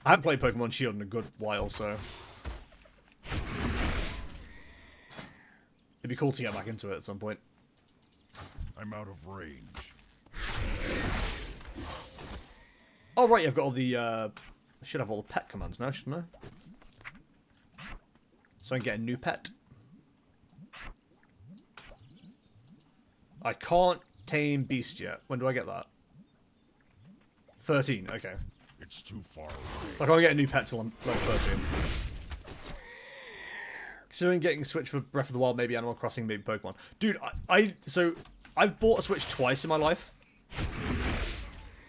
I haven't played Pokemon Shield in a good while, so it'd be cool to get back into it at some point. I'm out of range. Oh right, I've got all the I should have all the pet commands now, shouldn't I? So I can get a new pet. I can't tame beast yet. When do I get that? 13, okay. It's too far away. I can't get a new pet till I'm level 13. Considering getting a Switch for Breath of the Wild, maybe Animal Crossing, maybe Pokemon. Dude, so I've bought a Switch twice in my life.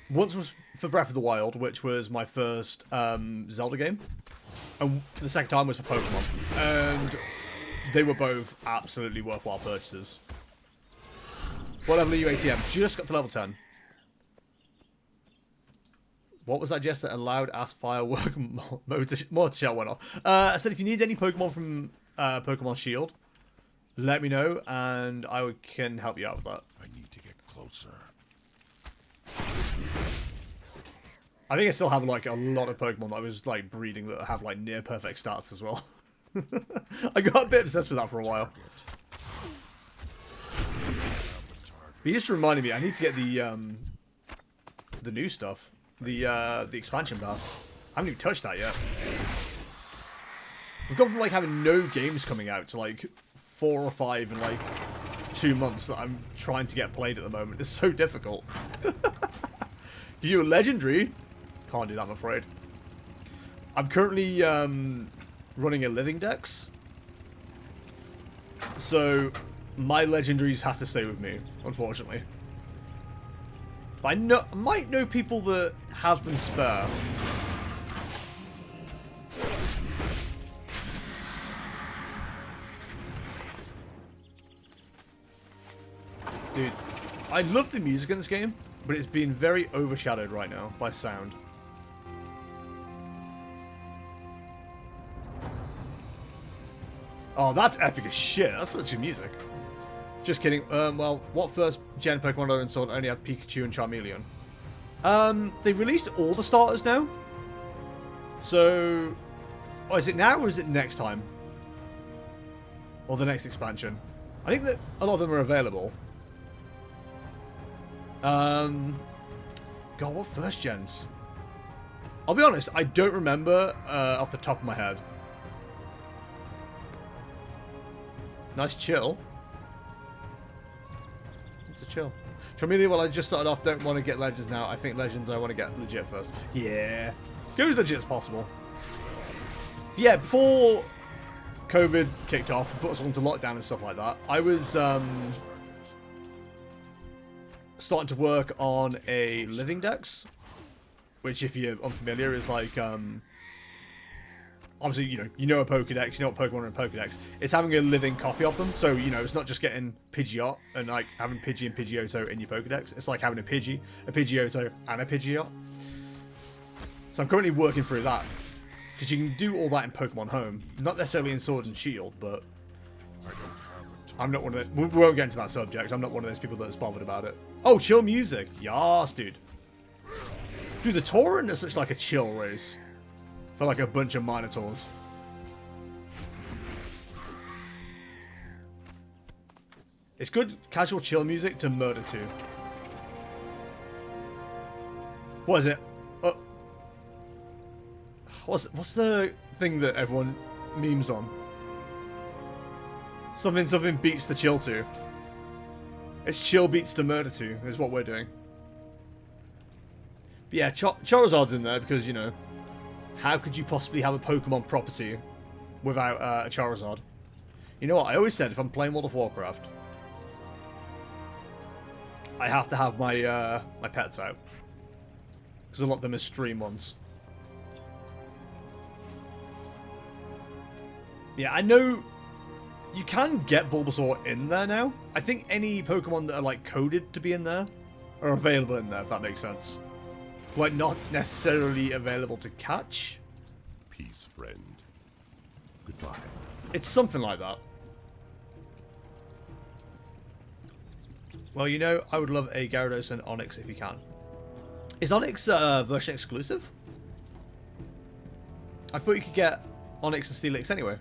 Once was for Breath of the Wild, which was my first Zelda game. And the second time was for Pokemon. And they were both absolutely worthwhile purchases. What level are you, ATM? Just got to level 10. What was that gesture? A loud ass firework motor shell went off. I said if you need any Pokemon from Pokemon Shield, let me know and I can help you out with that. I need to get closer. I think I still have like a lot of Pokemon that I was like breeding that have like near perfect stats as well. I got a bit obsessed with that for a while. But you just reminded me, I need to get the new stuff. The expansion pass. I haven't even touched that yet. We've gone from like having no games coming out to like 4 or 5 in like 2 months that I'm trying to get played at the moment. It's so difficult. Give you a legendary? Can't do that, I'm afraid. I'm currently running a living dex. So my legendaries have to stay with me, unfortunately. But I might know people that have them spare. Dude, I love the music in this game, but it's been very overshadowed right now by sound. Oh, that's epic as shit. That's such good music. Just kidding. Well, what first gen Pokemon I installed only had Pikachu and Charmeleon? They released all the starters now. So, oh, is it now or is it next time? Or the next expansion? I think that a lot of them are available. God, what first gens? I'll be honest, I don't remember off the top of my head. Nice chill. It's a chill. Charmeleon, well, I just started off, don't want to get Legends now. I think Legends I want to get legit first. Yeah. Go as legit as possible. Yeah, before COVID kicked off and put us all into lockdown and stuff like that, I was starting to work on a living dex. Which, if you're unfamiliar, is like... obviously, you know a Pokedex, you know what Pokemon are in a Pokedex. It's having a living copy of them. So, it's not just getting Pidgeot and like having Pidgey and Pidgeotto in your Pokedex. It's like having a Pidgey, a Pidgeotto, and a Pidgeot. So I'm currently working through that. Because you can do all that in Pokemon Home. Not necessarily in Sword and Shield, but... I'm not one of those... We won't get into that subject. I'm not one of those people that's bothered about it. Oh, chill music. Yas, dude. Dude, the Tauren is such like a chill race. For like a bunch of Minotaurs. It's good casual chill music to murder to. What is it? What's the thing that everyone memes on? Something beats the chill to. It's chill beats to murder to, is what we're doing. But yeah, Charizard's in there because, how could you possibly have a Pokemon property without a Charizard? You know what? I always said if I'm playing World of Warcraft, I have to have my my pets out because I want them as stream ones. Yeah, I know you can get Bulbasaur in there now. I think any Pokemon that are like coded to be in there are available in there, if that makes sense. Like, not necessarily available to catch. Peace, friend. Goodbye. It's something like that. Well, I would love a Gyarados and Onix if you can. Is Onix version exclusive? I thought you could get Onyx and Steelix anyway.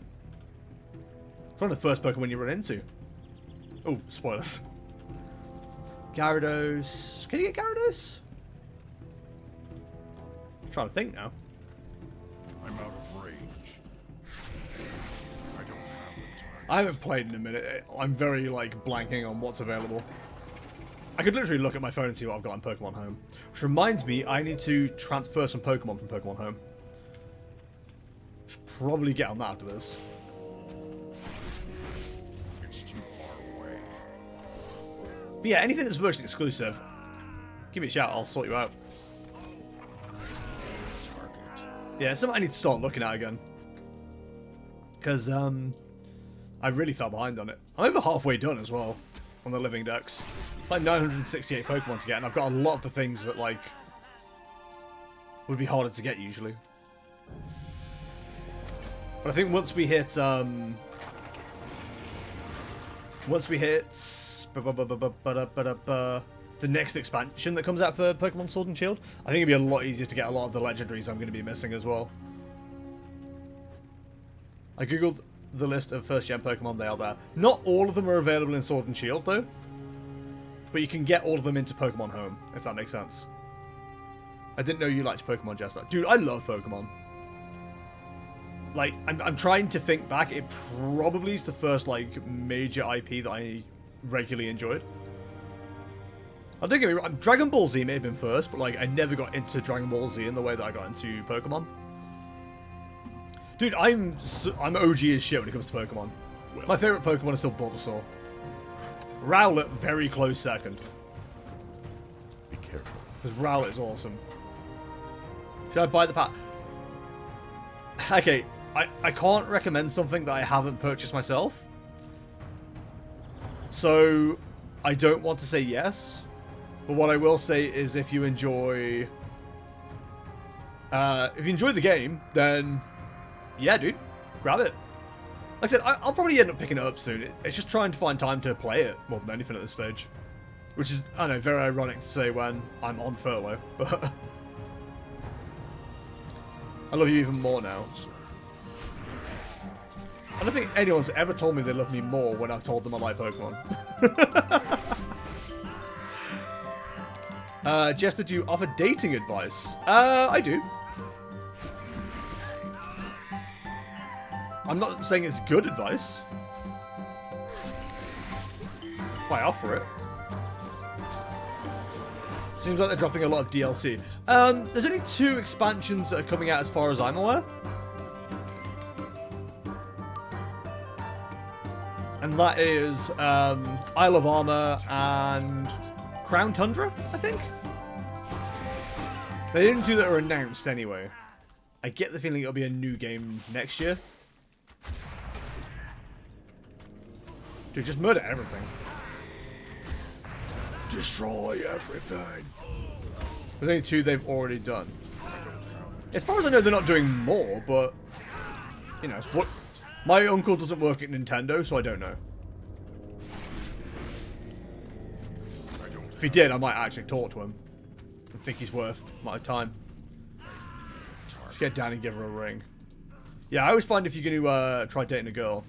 It's one of the first Pokemon you run into. Oh, spoilers. Gyarados. Can you get Gyarados? I'm trying to think now. I'm out of range. I don't have the time. I haven't played in a minute. I'm very, like, blanking on what's available. I could literally look at my phone and see what I've got on Pokemon Home. Which reminds me, I need to transfer some Pokemon from Pokemon Home. Should probably get on that after this. It's too far away. But yeah, anything that's version exclusive, give me a shout, I'll sort you out. Target. Yeah, it's something I need to start looking at again. Because, I really fell behind on it. I'm over halfway done as well, on the living dex. Like 968 Pokemon to get, and I've got a lot of the things that, like, would be harder to get usually. But I think once we hit, the next expansion that comes out for Pokemon Sword and Shield, I think it'd be a lot easier to get a lot of the legendaries I'm going to be missing as well. I googled the list of first-gen Pokemon, they are there. Not all of them are available in Sword and Shield, though. But you can get all of them into Pokemon Home, if that makes sense. I didn't know you liked Pokemon, Jester. Dude, I love Pokemon. Like, I'm trying to think back. It probably is the first, like, major IP that I regularly enjoyed. I don't get me wrong, Dragon Ball Z may have been first, but, like, I never got into Dragon Ball Z in the way that I got into Pokemon. Dude, I'm OG as shit when it comes to Pokemon. My favorite Pokemon is still Bulbasaur. Rowlet, very close second. Be careful. Because Rowlet is awesome. Should I buy the pack? Okay, I can't recommend something that I haven't purchased myself. So, I don't want to say yes. But what I will say is if you enjoy... the game, then... Yeah, dude. Grab it. Like I said, I'll probably end up picking it up soon. It's just trying to find time to play it more than anything at this stage. Which is, I know, very ironic to say when I'm on furlough, but... I love you even more now. I don't think anyone's ever told me they love me more when I've told them I like Pokemon. Jester, do you offer dating advice? I do. I'm not saying it's good advice. I offer it. Seems like they're dropping a lot of DLC. There's only 2 expansions that are coming out as far as I'm aware. And that is Isle of Armor and Crown Tundra, I think? They didn't do that are announced anyway. I get the feeling it'll be a new game next year. Dude, just murder everything. Destroy everything. There's only 2 they've already done. As far as I know, they're not doing more, but... You know, what... My uncle doesn't work at Nintendo, so I don't know. If he did, I might actually talk to him. I think he's worth my time. Just get down and give her a ring. Yeah, I always find if you're going to try dating a girl,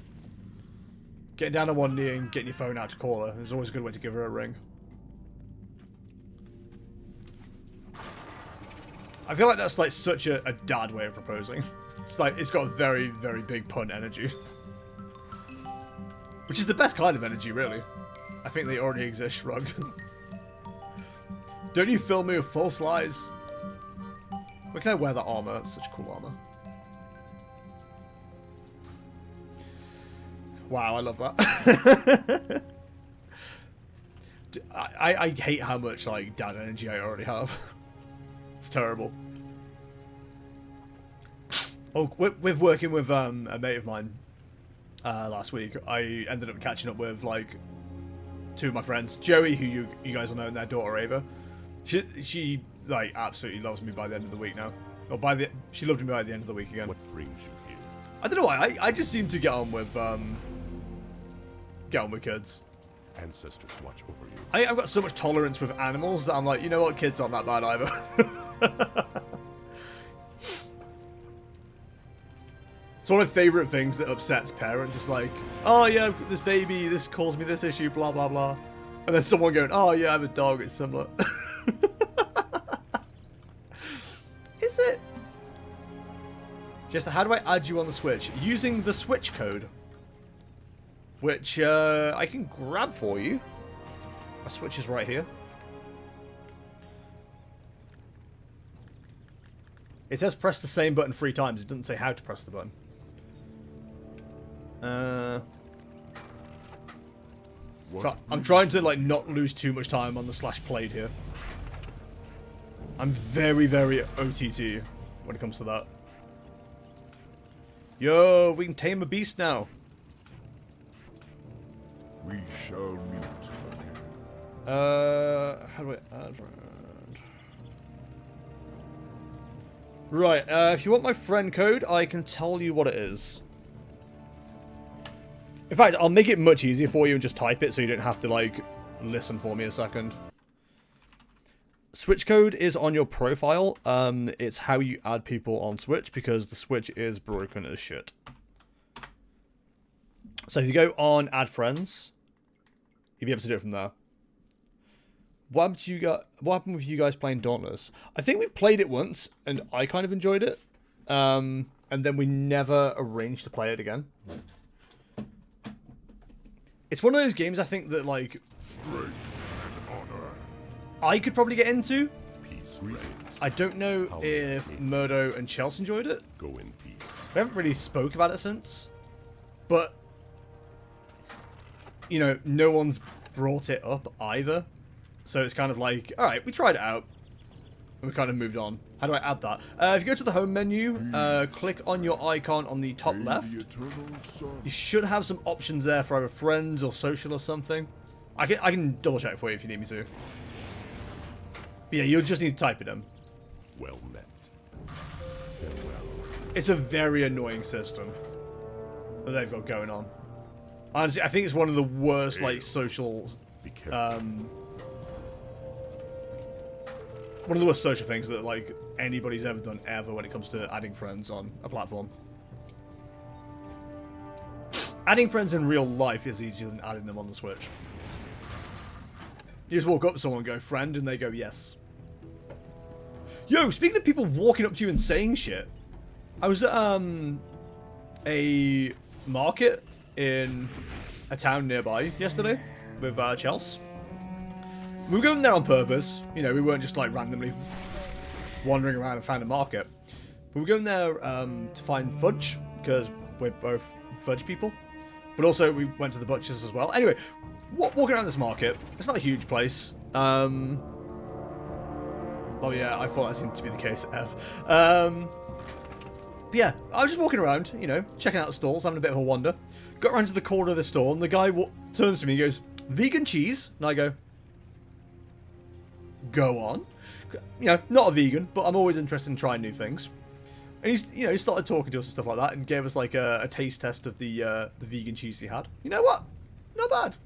getting down on one knee and getting your phone out to call her is always a good way to give her a ring. I feel like that's like such a dad way of proposing. It's like, it's got a very, very big pun energy. Which is the best kind of energy, really. I think they already exist, Shrug. Don't you fill me with false lies? Where can I wear that armor? It's such cool armor. Wow, I love that. I hate how much like dad energy I already have. It's terrible. Oh, with working with a mate of mine last week, I ended up catching up with like 2 of my friends, Joey, who you guys will know, and their daughter Ava. She like absolutely loves me by the end of the week now. Or she loved me by the end of the week again. What brings you here? I don't know why. I just seem to get on with kids. Ancestors watch over you. I've got so much tolerance with animals that I'm like, you know what, kids aren't that bad either. It's one of my favourite things that upsets parents. It's like, oh yeah, I've got this baby, this caused me this issue, blah, blah, blah. And then someone going, oh yeah, I have a dog, it's similar. Is it? Just how do I add you on the Switch? Using the Switch code. Which I can grab for you. My Switch is right here. It says press the same button 3 times. It doesn't say how to press the button. So I'm trying to like not lose too much time on the /played here. I'm very, very OTT when it comes to that. Yo, we can tame a beast now. We shall meet again. How do I add round? Right, if you want my friend code, I can tell you what it is. In fact, I'll make it much easier for you and just type it so you don't have to, like, listen for me a second. Switch code is on your profile. It's how you add people on Switch because the Switch is broken as shit. So if you go on add friends, you'll be able to do it from there. What happened with you guys playing Dauntless? I think we played it once and I kind of enjoyed it. And then we never arranged to play it again. It's one of those games I think that like Strength and honor. I could probably get into. Peace reigns. I don't know if Murdo and Chelsea enjoyed it. Go in peace. We haven't really spoke about it since. But, you know, no one's brought it up either. So it's kind of like, alright, we tried it out. And we kind of moved on. How do I add that? If you go to the home menu, click on your icon on the top left. You should have some options there for either friends or social or something. I can double check for you if you need me to. But yeah, you'll just need to type it in. Well met. Farewell. It's a very annoying system that they've got going on. Honestly, I think it's one of the worst like social Be careful. one of the worst social things that like anybody's ever done ever when it comes to adding friends on a platform. Adding friends in real life is easier than adding them on the Switch. You just walk up to someone and go, friend, and they go, yes. Yo, speaking of people walking up to you and saying shit, I was at a market in a town nearby yesterday with Chelsea. We were going there on purpose. You know, we weren't just like randomly wandering around and found a market. But we were going there to find fudge because we're both fudge people. But also we went to the butcher's as well. Anyway, walking around this market. It's not a huge place. Oh yeah, I thought that seemed to be the case. But yeah, I was just walking around, you know, checking out the stalls, having a bit of a wander. Got around to the corner of the stall, and the guy turns to me and goes, vegan cheese? And I go on. You know, not a vegan, but I'm always interested in trying new things. And he started talking to us and stuff like that, and gave us like a taste test of the vegan cheese he had. You know what? Not bad.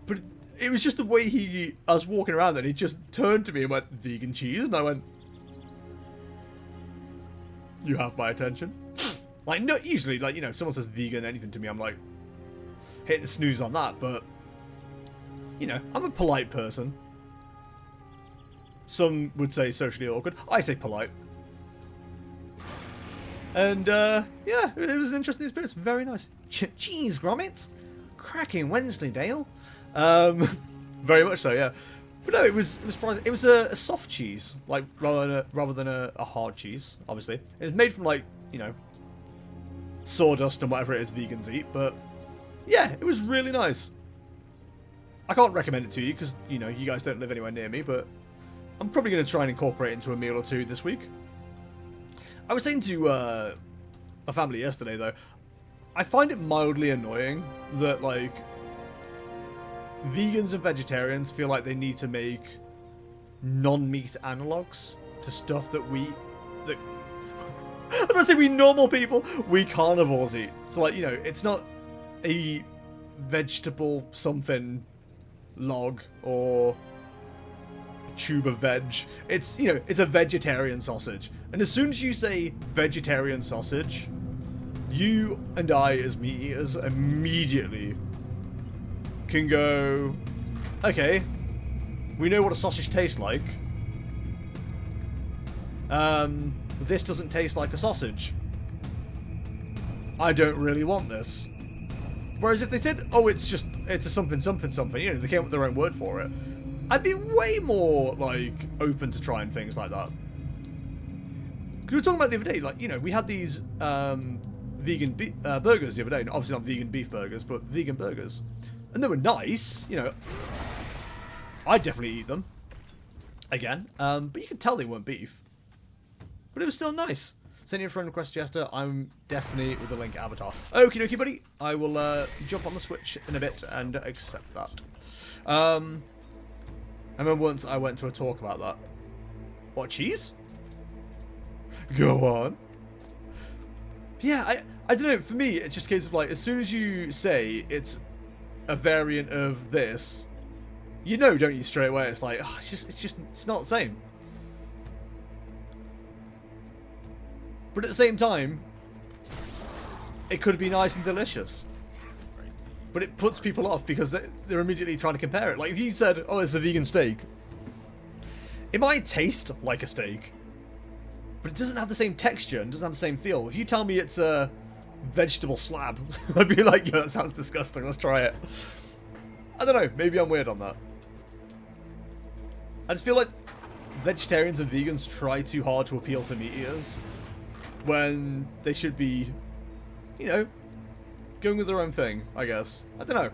But it was just the way I was walking around, and he just turned to me and went, vegan cheese? And I went, you have my attention. Like, no, usually, like, you know, if someone says vegan anything to me, I'm like, hitting snooze on that, but, you know, I'm a polite person. Some would say socially awkward. I say polite. And, yeah, it was an interesting experience. Very nice. Cheese grommets. Cracking Wensleydale. Very much so, yeah. But no, it was surprising. It was a soft cheese, like rather than a hard cheese. Obviously, it was made from like, you know, sawdust and whatever it is vegans eat. But yeah, it was really nice. I can't recommend it to you because you know you guys don't live anywhere near me. But I'm probably going to try and incorporate it into a meal or two this week. I was saying to my family yesterday though, I find it mildly annoying that like vegans and vegetarians feel like they need to make non-meat analogs to stuff that I'm gonna say we normal people, we carnivores eat. So like, you know, it's not a vegetable something log or tube of veg. It's, you know, it's a vegetarian sausage. And as soon as you say vegetarian sausage, you and I as meat eaters immediately can go, okay, we know what a sausage tastes like. This doesn't taste like a sausage. I don't really want this. Whereas if they said, oh, it's a something, something, something, you know, they came up with their own word for it, I'd be way more, like, open to trying things like that. Because we were talking about the other day, like, you know, we had these vegan burgers the other day. Obviously not vegan beef burgers, but vegan burgers. And they were nice, you know. I'd definitely eat them. Again. But you could tell they weren't beef. But it was still nice. Send your friend request, Jester. I'm Destiny with the link avatar. Okie dokie, buddy. I will jump on the Switch in a bit and accept that. I remember once I went to a talk about that. What, cheese? Go on. Yeah, I don't know. For me, it's just a case of like, as soon as you say it's a variant of this, you know, don't you, straight away? It's like, oh, it's not the same. But at the same time, it could be nice and delicious. But it puts people off because they're immediately trying to compare it. Like, if you said, oh, it's a vegan steak, it might taste like a steak, but it doesn't have the same texture and doesn't have the same feel. If you tell me it's a vegetable slab, I'd be like, yo, that sounds disgusting, let's try it. I don't know, maybe I'm weird on that. I just feel like vegetarians and vegans try too hard to appeal to meat eaters, when they should be, you know, going with their own thing, I guess. I don't know.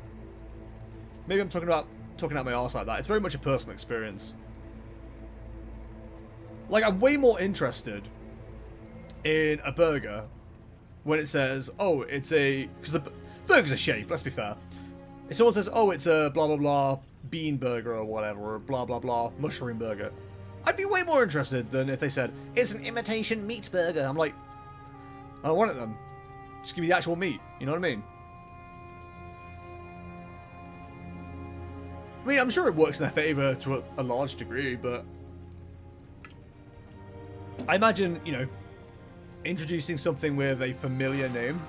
Maybe I'm talking out my arse like that. It's very much a personal experience. Like, I'm way more interested in a burger when it says, oh, it's a... Because the burger's a shape, let's be fair. If someone says, oh, it's a blah, blah, blah bean burger or whatever, or blah, blah, blah mushroom burger, I'd be way more interested than if they said, it's an imitation meat burger. I'm like, I don't want it then. Just give me the actual meat. You know what I mean? I mean, I'm sure it works in their favour to a large degree, but I imagine, you know, introducing something with a familiar name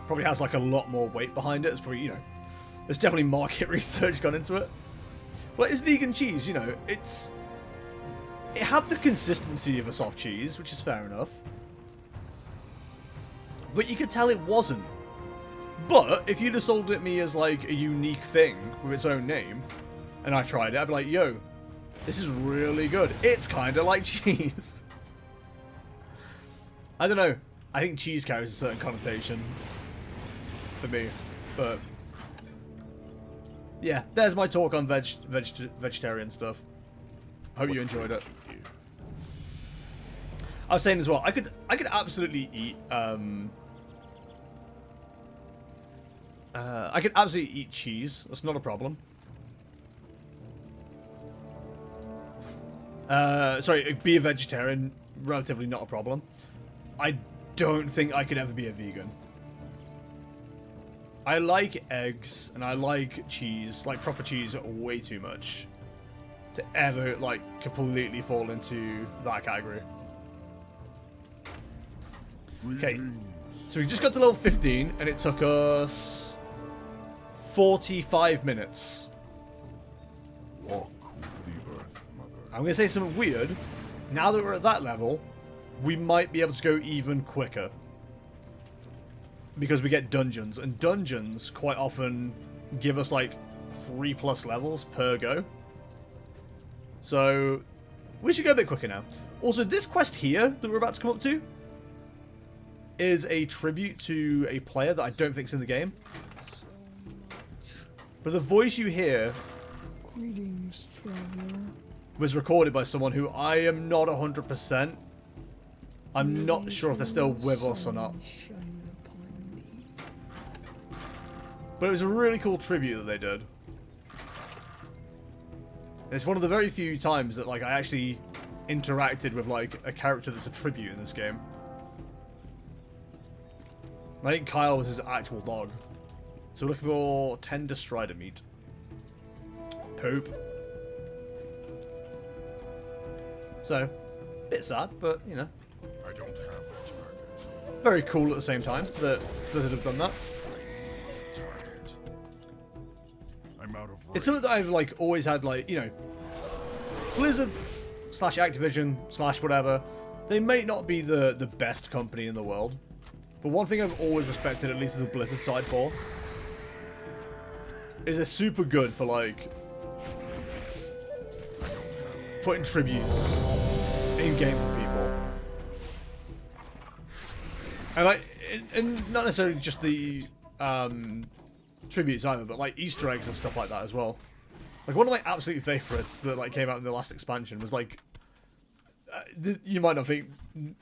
probably has like a lot more weight behind it. It's probably, you know, there's definitely market research gone into it. But it's vegan cheese, you know, it had the consistency of a soft cheese, which is fair enough. But you could tell it wasn't. But if you'd have sold it me as like a unique thing with its own name, and I tried it, I'd be like, yo, this is really good. It's kind of like cheese. I don't know. I think cheese carries a certain connotation for me. But yeah, there's my talk on vegetarian stuff. Hope you enjoyed it. I was saying as well, I could absolutely eat I could absolutely eat cheese. That's not a problem. Sorry, be a vegetarian, relatively not a problem. I don't think I could ever be a vegan. I like eggs and I like cheese, like proper cheese, way too much to ever like completely fall into that category. Okay, so we just got to level 15 and it took us 45 minutes. Walk the earth, mother. I'm going to say something weird. Now that we're at that level, we might be able to go even quicker. Because we get dungeons, and dungeons quite often give us like 3+ levels per go. So we should go a bit quicker now. Also, this quest here that we're about to come up to is a tribute to a player that I don't think's in the game. But the voice you hear Greetings, traveler. was recorded by someone who I am not 100%. I'm not sure if they're still with us or not. But it was a really cool tribute that they did. And it's one of the very few times that like I actually interacted with like a character that's a tribute in this game. I think Kyle was his actual dog. So we're looking for tender strider meat. Poop. So, bit sad, but, you know. I don't have a target. Very cool at the same time that Blizzard have done that. Target. I'm out of range. It's something that I've, like, always had, like, you know, Blizzard / Activision / whatever, they may not be the best company in the world, but one thing I've always respected, at least the Blizzard side for, is they're super good for, like, putting tributes in-game for people. And not necessarily just the tributes either, but like Easter eggs and stuff like that as well. Like one of my absolute favorites that like came out in the last expansion was like, you might not think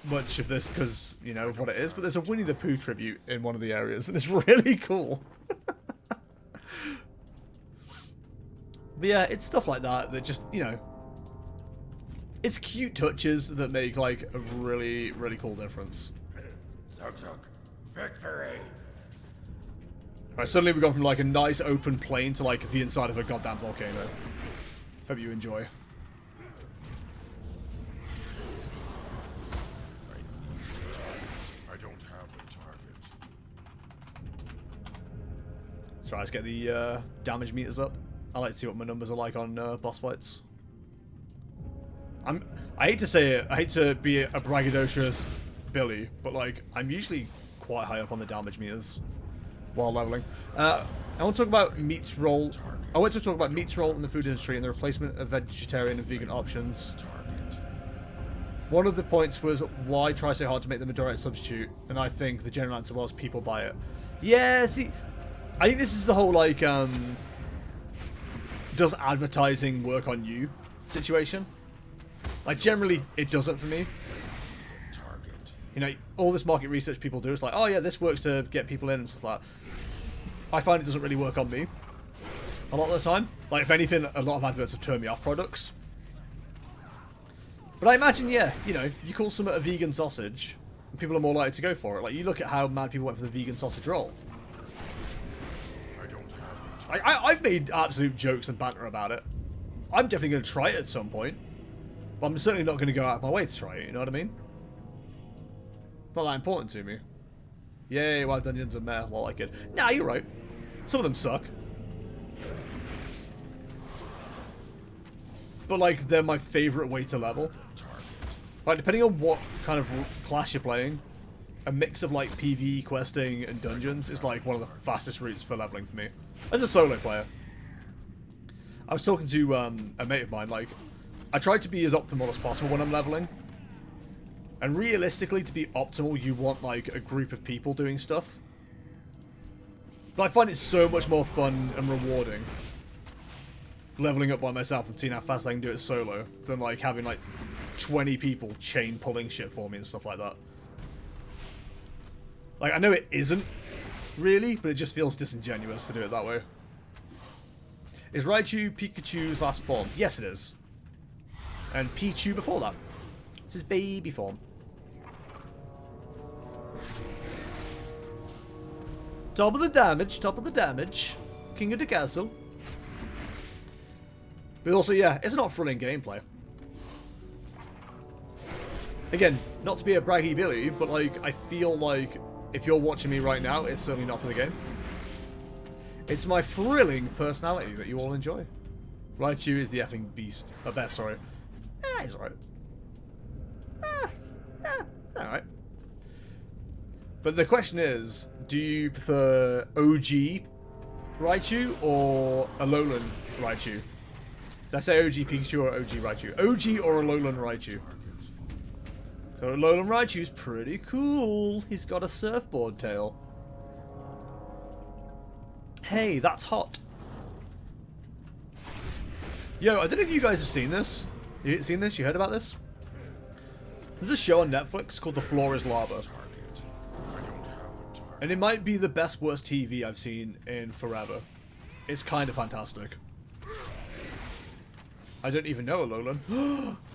much of this because you know of what it is, but there's a Winnie the Pooh tribute in one of the areas, and it's really cool. But yeah, it's stuff like that that just, you know, it's cute touches that make like a really, really cool difference. Victory. Right, suddenly we've gone from like a nice open plain to like the inside of a goddamn volcano. Hope you enjoy. I don't have a target. So let's get the damage meters up. I like to see what my numbers are like on boss fights. I hate to say it, I hate to be a braggadocious Billy, but like I'm usually quite high up on the damage meters while leveling. I want to talk about meat's role. I want to talk about meat's role in the food industry and the replacement of vegetarian and vegan options. One of the points was why try so hard to make them a direct substitute, and I think the general answer was people buy it. Yeah, see, I think this is the whole like does advertising work on you situation. Like generally it doesn't for me. You know, all this market research people do is like, oh yeah, this works to get people in and stuff like that. I find it doesn't really work on me a lot of the time. Like if anything, a lot of adverts have turned me off products. But I imagine, yeah, you know, you call something a vegan sausage, and people are more likely to go for it. Like you look at how mad people went for the vegan sausage roll. I've made absolute jokes and banter about it. I'm definitely going to try it at some point. But I'm certainly not going to go out of my way to try it, you know what I mean? Not that important to me. Yay, Wild Dungeons and meh, well, like it. Nah, you're right. Some of them suck. But, like, they're my favourite way to level. Like, depending on what kind of class you're playing, a mix of, like, PvE questing and dungeons is, like, one of the fastest routes for leveling for me. As a solo player. I was talking to a mate of mine, like, I try to be as optimal as possible when I'm leveling. And realistically, to be optimal, you want, like, a group of people doing stuff. But I find it so much more fun and rewarding leveling up by myself and seeing how fast I can do it solo than, like, having, like, 20 people chain pulling shit for me and stuff like that. Like, I know it isn't, really, but it just feels disingenuous to do it that way. Is Raichu Pikachu's last form? Yes, it is. And Pichu before that. It's his baby form. Top of the damage, top of the damage. King of the castle. But also, yeah, it's not thrilling gameplay. Again, not to be a braggy Billy, but like, I feel like if you're watching me right now, it's certainly not for the game. It's my thrilling personality that you all enjoy. Raichu is the effing beast. Best, sorry. He's alright. Alright. But the question is, do you prefer OG Raichu or Alolan Raichu? Did I say OG Pikachu or OG Raichu? OG or Alolan Raichu? So Alolan Raichu's pretty cool. He's got a surfboard tail. Hey, that's hot. Yo, I don't know if you guys have seen this. You seen this? You heard about this? There's a show on Netflix called The Floor is Lava. And it might be the best, worst TV I've seen in forever. It's kind of fantastic. I don't even know Alolan.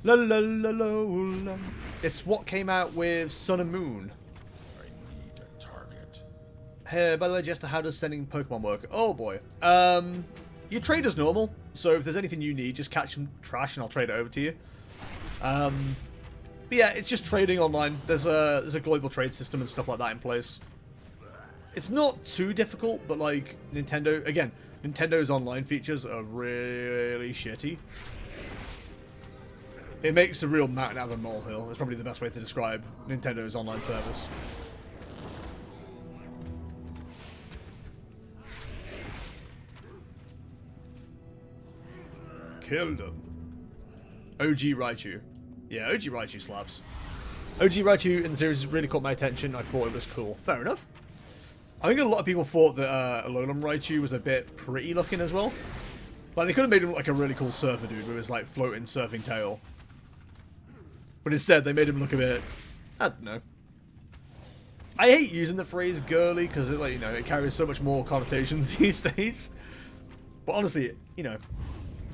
La la la la la. It's what came out with Sun and Moon. I need a target. Hey, by the way, Jester, how does sending Pokemon work? Oh boy. You trade as normal. So if there's anything you need, just catch some trash and I'll trade it over to you. But yeah, it's just trading online. There's a global trade system and stuff like that in place. It's not too difficult, but like Nintendo's online features are really shitty. It makes a real mountain out of a molehill. That's probably the best way to describe Nintendo's online service. Killed him. OG Raichu. Yeah, OG Raichu slaps. OG Raichu in the series really caught my attention. I thought it was cool. Fair enough. I think a lot of people thought that Alolan Raichu was a bit pretty looking as well. Like, they could have made him look like a really cool surfer dude with his, like, floating surfing tail. But instead, they made him look a bit... I don't know. I hate using the phrase girly because it, like, you know, it carries so much more connotations these days. But honestly, you know,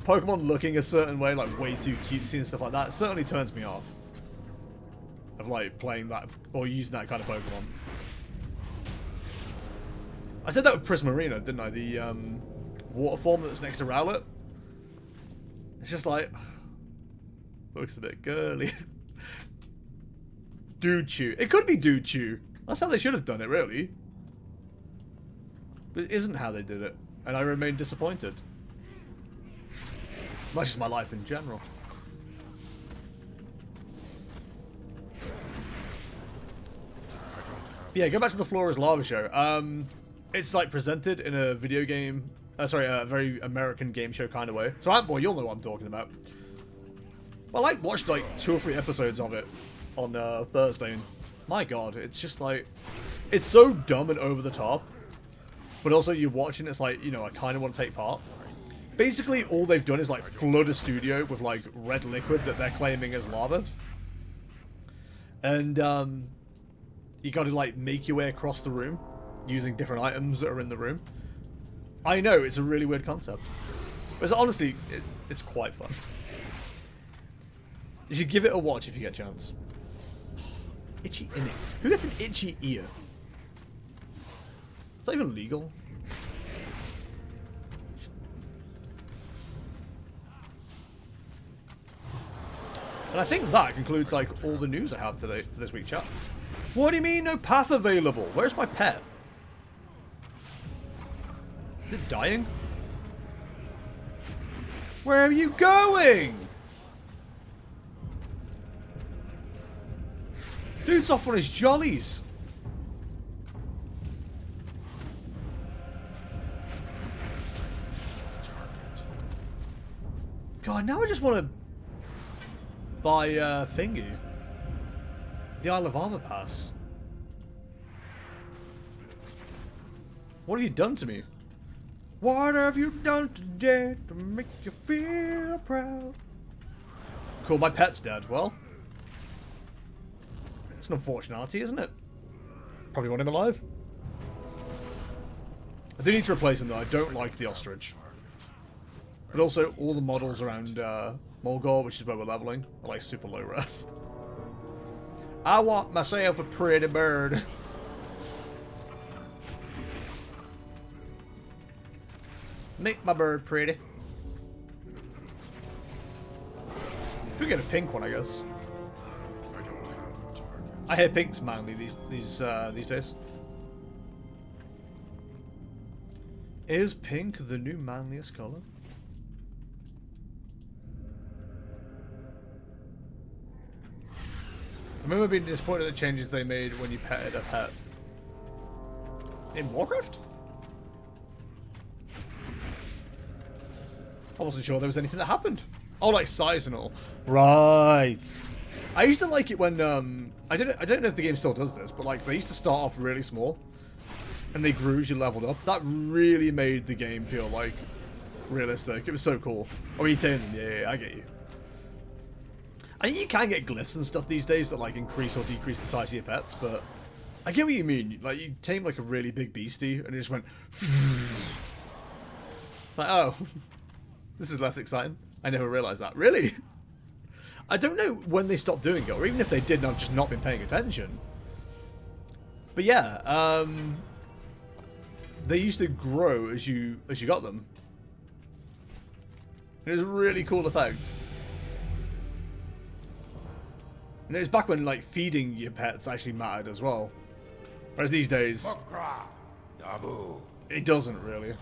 Pokemon looking a certain way, like way too cutesy and stuff like that, certainly turns me off. Of, like, playing that or using that kind of Pokemon. I said that with Prismarina, didn't I? The water form that's next to Rowlet. It's just like... looks a bit girly. Dude Chew. It could be Dude Chew. That's how they should have done it, really. But it isn't how they did it. And I remain disappointed. Much as my life in general. Yeah, go back to the Flora's Lava show. It's like presented in a video game... sorry, a very American game show kind of way. So, Antboy, you'll know what I'm talking about. Well, I watched like 2 or 3 episodes of it on Thursday, and my god, it's just like... It's so dumb and over the top. But also, you're watching, it's like, you know, I kind of want to take part. Basically, all they've done is like flood a studio with like red liquid that they're claiming as lava. And you got to like make your way across the room using different items that are in the room. I know, it's a really weird concept. But honestly, it's quite fun. You should give it a watch if you get a chance. Itchy innie. Who gets an itchy ear? Is that even legal? And I think that concludes like all the news I have today for this week, chat. What do you mean no path available? Where's my pet? Is it dying? Where are you going? Dude's off on his jollies. God, now I just want to buy thingy. The Isle of Armor Pass. What have you done to me? What have you done today to make you feel proud? Cool, my pet's dead. Well, it's an unfortunality, isn't it? Probably want him alive. I do need to replace him though. I don't like the ostrich. But also, all the models around Mulgore, which is where we're leveling, are like super low res. I want myself a pretty bird. Make my bird pretty. We get a pink one, I guess. I don't have a target. I hear pink's manly these days. Is pink the new manliest color? I remember being disappointed at the changes they made when you petted a pet. In Warcraft? I wasn't sure there was anything that happened. Oh, like size and all. Right. I used to like it when I don't know if the game still does this, but like they used to start off really small, and they grew as you leveled up. That really made the game feel like realistic. It was so cool. Oh, you tame them? Yeah, I get you. I think you can get glyphs and stuff these days that like increase or decrease the size of your pets, but I get what you mean. Like you tame like a really big beastie and it just went like, oh, this is less exciting. I never realized that. Really? I don't know when they stopped doing it, or even if they did, and I've just not been paying attention. But yeah, they used to grow as you got them. It was a really cool effect. And it was back when like feeding your pets actually mattered as well. Whereas these days, Mokra. Yabu. it doesn't really. I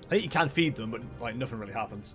think you can feed them, but like nothing really happens.